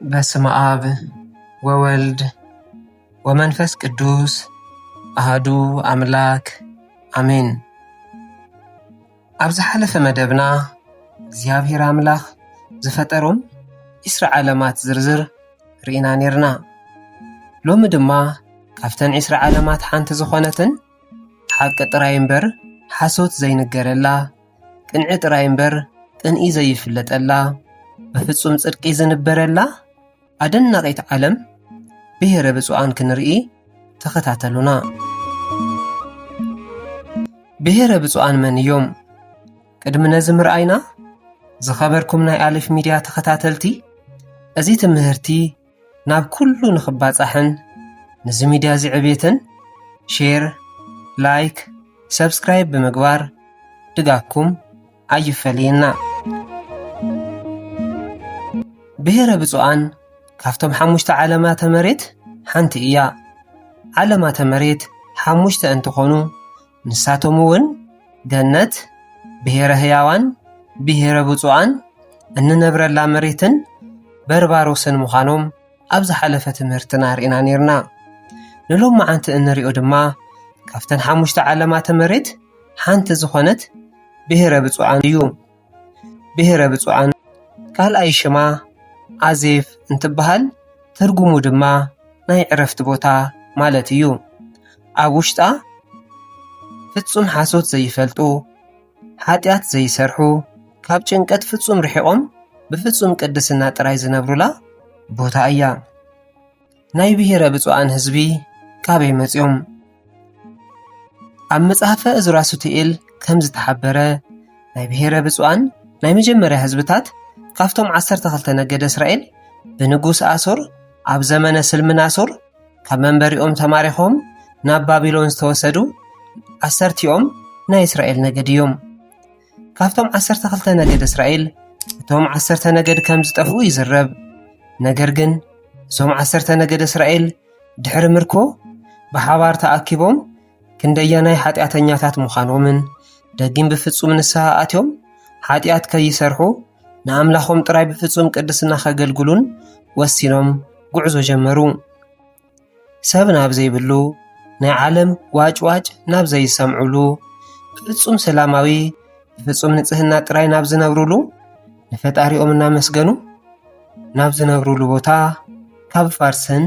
በስመ አብ ወወልድ ወመንፈስ ቅዱስ አሐዱ አምላክ አሜን። ኣብ ዝሓለፈ መደብና እግዚአብሔር አምላኽ ዝፈጠሮም ኢስራ ዓለማት ዝርዝር ርኢና ነርና። ሎሚ ድማ ካብተን ኢስራ ዓለማት ሓንቲ ዝኾነትን ሓቂ ጥራይ እምበር ሓሶት ዘይንገረላ፣ ቅንዒ ጥራይ እምበር ቅንኢ ዘይፍለጠላ፣ በፍጹም ጽድቂ ዝንበረላ ኣደናቂት ዓለም ብሔረ ብፁዓን ክንርኢ ተኸታተሉና። ብሔረ ብፁዓን መን እዮም? ቅድሚ ነዚ ምርኣይና ዝኸበርኩም ናይ ኣሊፍ ሚድያ ተኸታተልቲ እዚ ትምህርቲ ናብ ኩሉ ንኽባጻሕን ነዚ ሚድያ ዝዕብየትን ሼር፣ ላይክ፣ ሰብስክራይብ ብምግባር ድጋፍኩም ኣይፈልየና። ብሔረ ብፁዓን ካብቶም 5 ዓለማተ መሬት ሓንቲ እያ። ዓለማተ መሬት 5 እንትኾኑ ንሳቶም እውን ገነት፣ ብሔረ ህያዋን፣ ብሔረ ብፁዓን፣ እንነብረላ መሬትን በርባሮስን ምዃኖም ኣብ ዝሓለፈ ትምህርትና ርኢና ነርና። ንሎም መዓንቲ እንሪኦ ድማ ካብተን 5 ዓለማተ መሬት ሓንቲ ዝኾነት ብሔረ ብፁዓን እዩ። ብሔረ ብፁዓን ካልኣይ ሽማ ኣዜፍ እንትበሃል ትርጉሙ ድማ ናይ ዕረፍቲ ቦታ ማለት እዩ። ኣብ ውሽጣ ፍጹም ሓሶት ዘይፈልጡ፣ ኃጢአት ዘይሰርሑ፣ ካብ ጭንቀት ፍጹም ርሒቆም ብፍጹም ቅድስና ጥራይ ዝነብሩላ ቦታ እያ። ናይ ብሔረ ብፁዓን ህዝቢ ካበይ መጺኦም? ኣብ መጽሓፈ ዕዝራ ሱቱኤል ከም ዝተሓበረ ናይ ብሔረ ብፁዓን ናይ መጀመርያ ህዝብታት ካብቶም 12 ነገደ እስራኤል ብንጉስ ኣሶር ኣብ ዘመነ ስልምናሶር ካብ መንበሪኦም ተማሪኾም ናብ ባቢሎን ዝተወሰዱ 10ኦም ናይ እስራኤል ነገድ እዮም። ካብቶም 12 ነገድ እስራኤል እቶም 10 ነገድ ከም ዝጠፍኡ ይዝረብ። ነገር ግን እዞም 10 ነገድ እስራኤል ድሕሪ ምርኮ ብሓባር ተኣኪቦም ክንደያናይ ኃጢአተኛታት ምዃኖምን ደጊም ብፍጹም ንስሐ ኣትዮም ኃጢአት ከይሰርሑ ንኣምላኾም ጥራይ ብፍጹም ቅድስና ከገልግሉን ወሲኖም ጉዕዞ ጀመሩ። ሰብ ናብ ዘይብሉ ናይ ዓለም ዋጭዋጭ ናብ ዘይሰምዑሉ ብፍጹም ሰላማዊ ብፍጹም ንጽህና ጥራይ ናብ ዝነብሩሉ ንፈጣሪኦም እናመስገኑ ናብ ዝነብሩሉ ቦታ ካብ ፋርስን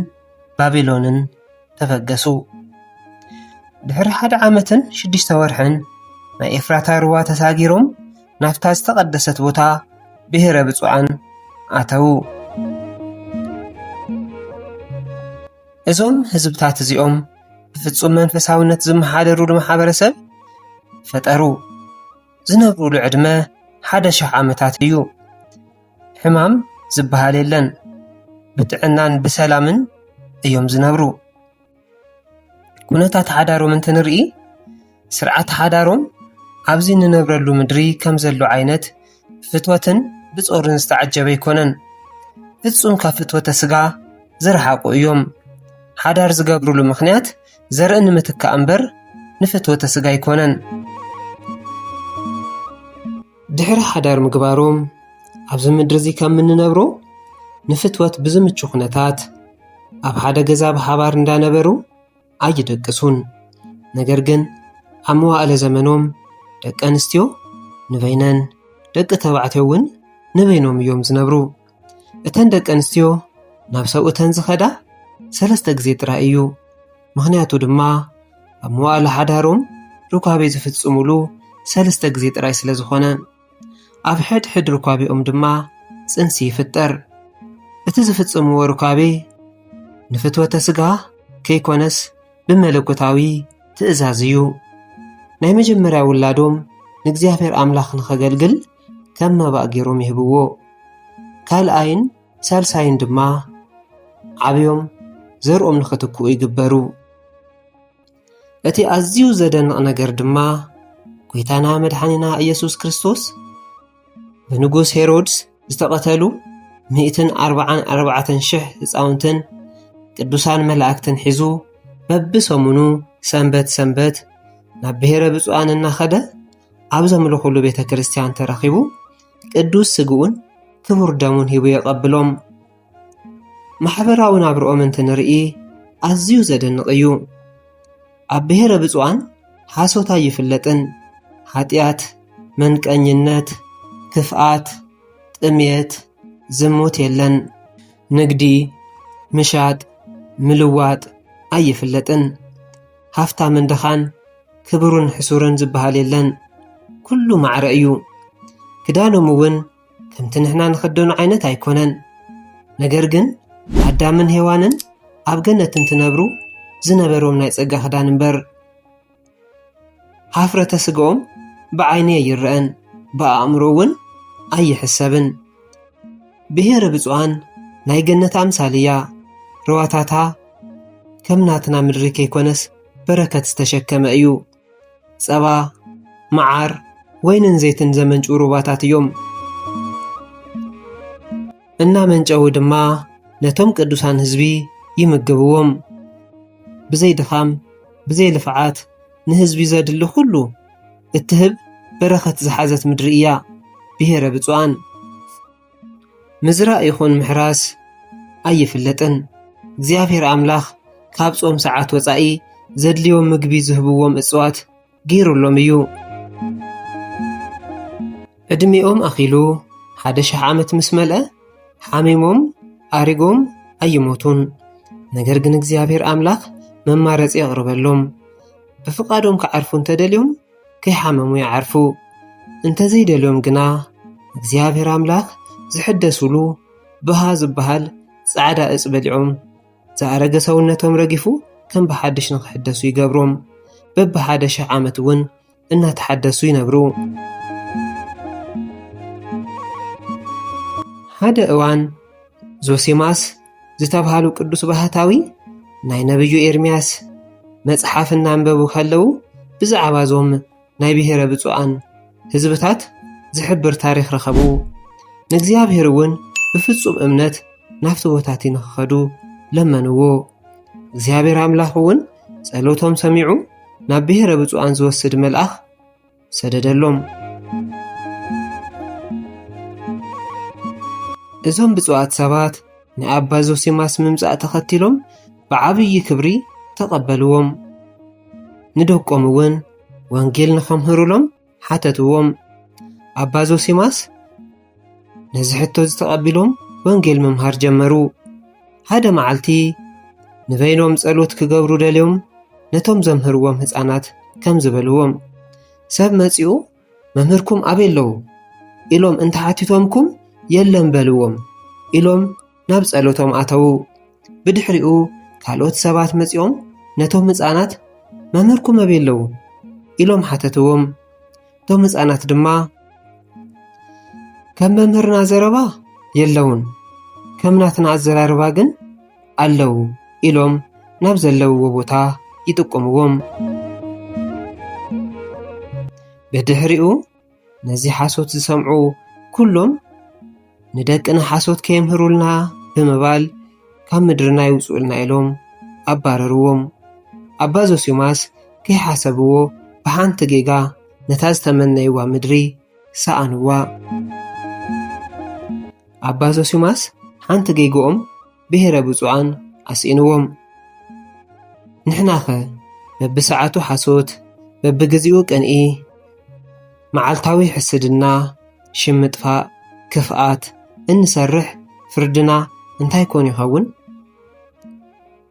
ባቢሎንን ተፈገሱ። ድሕሪ 1 ዓመትን 6 ወርሕን ናይ ኤፍራታ ሩባ ተሳጊሮም ናፍታ ዝተቐደሰት ቦታ ብሔረ ብፁዓን ኣተዉ። እዞም ህዝብታት እዚኦም ብፍጹም መንፈሳውነት ዝመሓደሩሉ ማሕበረሰብ ፈጠሩ። ዝነብሩሉ ዕድመ 1000 ዓመታት እዩ። ሕማም ዝበሃል የለን፣ ብጥዕናን ብሰላምን እዮም ዝነብሩ። ኩነታት ሓዳሮም እንትንርኢ ስርዓት ሓዳሮም ኣብዚ ንነብረሉ ምድሪ ከም ዘሎ ዓይነት ፍትወትን ብጾርን ዝተዓጀበ ይኮነን። ፍጹም ካብ ፍትወተ ስጋ ዝረሓቁ እዮም። ሓዳር ዝገብሩሉ ምኽንያት ዘርኢ ንምትካእ እምበር ንፍትወተ ስጋ ይኮነን። ድሕሪ ሓዳር ምግባሮም ኣብዚ ምድሪ እዚ ከም እንነብሮ ንፍትወት ብዝምቹ ኩነታት ኣብ ሓደ ገዛ ብሓባር እንዳነበሩ ኣይደቅሱን። ነገር ግን ኣብ መዋእለ ዘመኖም ደቂ ኣንስትዮ ንበይነን ደቂ ተባዕትዮ እውን ንበይኖም እዮም ዝነብሩ። እተን ደቂ ኣንስትዮ ናብ ሰብኡተን ዝኸዳ 3 ግዜ ጥራይ እዩ። ምኽንያቱ ድማ ኣብ መዋእለ ሓዳሮም ርኳቤ ዝፍጽሙሉ 3 ግዜ ጥራይ ስለ ዝኾነ ኣብ ሕድሕድ ርኳቤኦም ድማ ጽንሲ ይፍጠር። እቲ ዝፍጽምዎ ርኳቤ ንፍትወተ ስጋ ከይኮነስ ብመለኮታዊ ትእዛዝ እዩ። ናይ መጀመርያ ውላዶም ንእግዚአብሔር ኣምላኽ ንኸገልግል ከም መባእ ገይሮም ይህብዎ። ካልኣይን ሳልሳይን ድማ ዓብዮም ዘርኦም ንኽትክኡ ይግበሩ። እቲ ኣዝዩ ዘደንቕ ነገር ድማ ጐይታና መድኃኒና ኢየሱስ ክርስቶስ ብንጉስ ሄሮድስ ዝተቐተሉ 144,000 ህፃውንትን ቅዱሳን መላእክትን ሒዙ በብሰሙኑ ሰንበት ናብ ብሔረ ብፁዓን እናኸደ ኣብ ዘምልኹሉ ቤተ ክርስቲያን ተረኺቡ ቅዱስ ስግኡን ክቡር ደሙን ሂቡ የቐብሎም። ማሕበራዊ ናብርኦም እንትንርኢ ኣዝዩ ዘደንቕ እዩ። ኣብ ብሔረ ብፁዓን ሓሶት ኣይፍለጥን። ኃጢአት፣ መንቀኝነት፣ ክፍኣት፣ ጥምየት፣ ዝሙት የለን። ንግዲ፣ ምሻጥ፣ ምልዋጥ ኣይፍለጥን። ሃፍታምን ድኻን፣ ክብሩን ሕሱርን ዝበሃል የለን። ኩሉ ማዕረ እዩ። ክዳኖም እውን ከምቲ ንሕና ንኽደኑ ዓይነት ኣይኮነን። ነገር ግን ኣዳምን ሄዋንን ኣብ ገነት እንትነብሩ ዝነበሮም ናይ ጸጋ ክዳን እምበር ሃፍረተ ስግኦም ብዓይኒ ኣይርአን፣ ብኣእምሮ እውን ኣይሕሰብን። ብሔረ ብፁዓን ናይ ገነት ኣምሳል እያ። ሩዋታታ ከም ናትና ምድሪ ከይኮነስ በረከት ዝተሸከመ እዩ። ጸባ፣ መዓር፣ ወይንን ዘይትን ዘመንጩ ሩባታት እዮም። እናመንጨው ድማ ነቶም ቅዱሳን ህዝቢ ይምግብዎም። ብዘይ ድኻም ብዘይ ልፍዓት ንህዝቢ ዘድሊ ኩሉ እትህብ በረከት ዝሓዘት ምድሪ እያ ብሔረ ብፁዓን። ምዝራእ ይኹን ምሕራስ ኣይፍለጥን። እግዚኣብሔር ኣምላኽ ካብ ጾም ሰዓት ወፃኢ ዘድልዮም ምግቢ ዝህብዎም እጽዋት ገይሩሎም እዩ። ዕድሚኦም ኣኺሉ 1,000 ዓመት ምስ መልአ ሓሚሞም ኣሪጎም ኣይሞቱን። ነገር ግን እግዚኣብሔር ኣምላኽ መማረፂ የቕርበሎም። ብፍቓዶም ክዓርፉ እንተደልዮም ከይሓመሙ ይዓርፉ። እንተዘይደልዮም ግና እግዚኣብሔር ኣምላኽ ዝሕደሱሉ ብሃ ዝበሃል ጻዕዳ እጽ በሊዖም ዝኣረገ ሰውነቶም ረጊፉ ከም ብሓድሽ ንኽሕደሱ ይገብሮም። በብ1,000 ዓመት እውን እናተሓደሱ ይነብሩ። ሓደ እዋን ዞሲማስ ዝተባሃሉ ቅዱስ ባህታዊ ናይ ነብዩ ኤርምያስ መጽሓፍ እናንበቡ ከለዉ ብዛዕባ ዞም ናይ ብሔረ ብፁዓን ህዝብታት ዝሕብር ታሪኽ ረኸቡ። ንእግዚኣብሔር እውን ብፍጹም እምነት ናብቲ ቦታቲ ንኽኸዱ ለመንዎ። እግዚኣብሔር ኣምላኽ እውን ጸሎቶም ሰሚዑ ናብ ብሔረ ብፁዓን ዝወስድ መልኣኽ ሰደደሎም። እዞም ብፁዓት ሰባት ንኣባ ዞሲማስ ምምጻእ ተኸቲሎም ብዓብዪ ክብሪ ተቐበልዎም። ንደቆም እውን ወንጌል ንኸምህሩሎም ሓተትዎም። ኣባ ዞሲማስ ነዚ ሕቶ ዝተቐቢሎም ወንጌል ምምሃር ጀመሩ። ሓደ መዓልቲ ንበይኖም ጸሎት ክገብሩ ደልዮም ነቶም ዘምህርዎም ሕፃናት ከም ዝበልዎም ሰብ መጺኡ መምህርኩም ኣበይ ኣለዉ ኢሎም እንተሓቲቶምኩም የለን በልዎም ኢሎም ናብ ጸሎቶም ኣተዉ። ብድሕሪኡ ካልኦት ሰባት መጺኦም ነቶም ሕፃናት መምህርኩም ኣበይ ኣለዉ ኢሎም ሓተትዎም። እቶም ሕፃናት ድማ ከም መምህርና ዘረባ የለውን፣ ከም ናትና ኣዘራርባ ግን ኣለዉ ኢሎም ናብ ዘለውዎ ቦታ ይጥቆምዎም። ብድሕሪኡ ነዚ ሓሶት ዝሰምዑ ኩሎም ንደቅና ሓሶት ከየምህሩልና ብምባል ካብ ምድርና ይውፅኡልና ኢሎም ኣባረርዎም። ኣባ ዞሲማስ ከይሓሰብዎ ብሓንቲ ጌጋ ነታ ዝተመነይዋ ምድሪ ሰኣንዋ። ኣባ ዞሲማስ ሓንቲ ጌግኦም ብሔረ ብፁዓን ኣስኢንዎም። ንሕናኸ በብሰዓቱ ሓሶት፣ በብግዚኡ ቅንኢ፣ መዓልታዊ ሕስድና፣ ሽምጥፋእ፣ ክፍኣት እንሰርሕ ፍርድና እንታይ ኮን ይኸውን?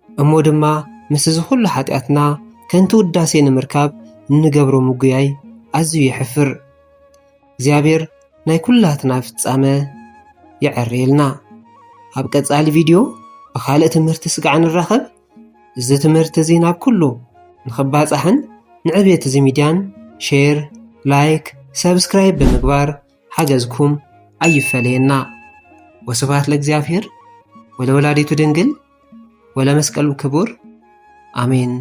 እሞ ድማ ምስ ዝኹሉ ሓጢኣትና ከንቲ ውዳሴ ንምርካብ እንገብሮ ምጉያይ ኣዝዩ ይሕፍር። እግዚኣብሔር ናይ ኩላትና ፍጻመ ይዕርየልና። ኣብ ቀጻሊ ቪድዮ ብኻልእ ትምህርቲ ስጋዕ ንራኸብ። እዚ ትምህርቲ እዚ ናብ ኩሉ ንኽባጻሕን ንዕብየት እዚ ሚድያን ሼር፣ ላይክ፣ ሰብስክራይብ ብምግባር ሓገዝኩም ኣይፈለየና። ወስብሐት ለእግዚአብሔር ወለወላዲቱ ድንግል ወለመስቀሉ ክቡር አሜን።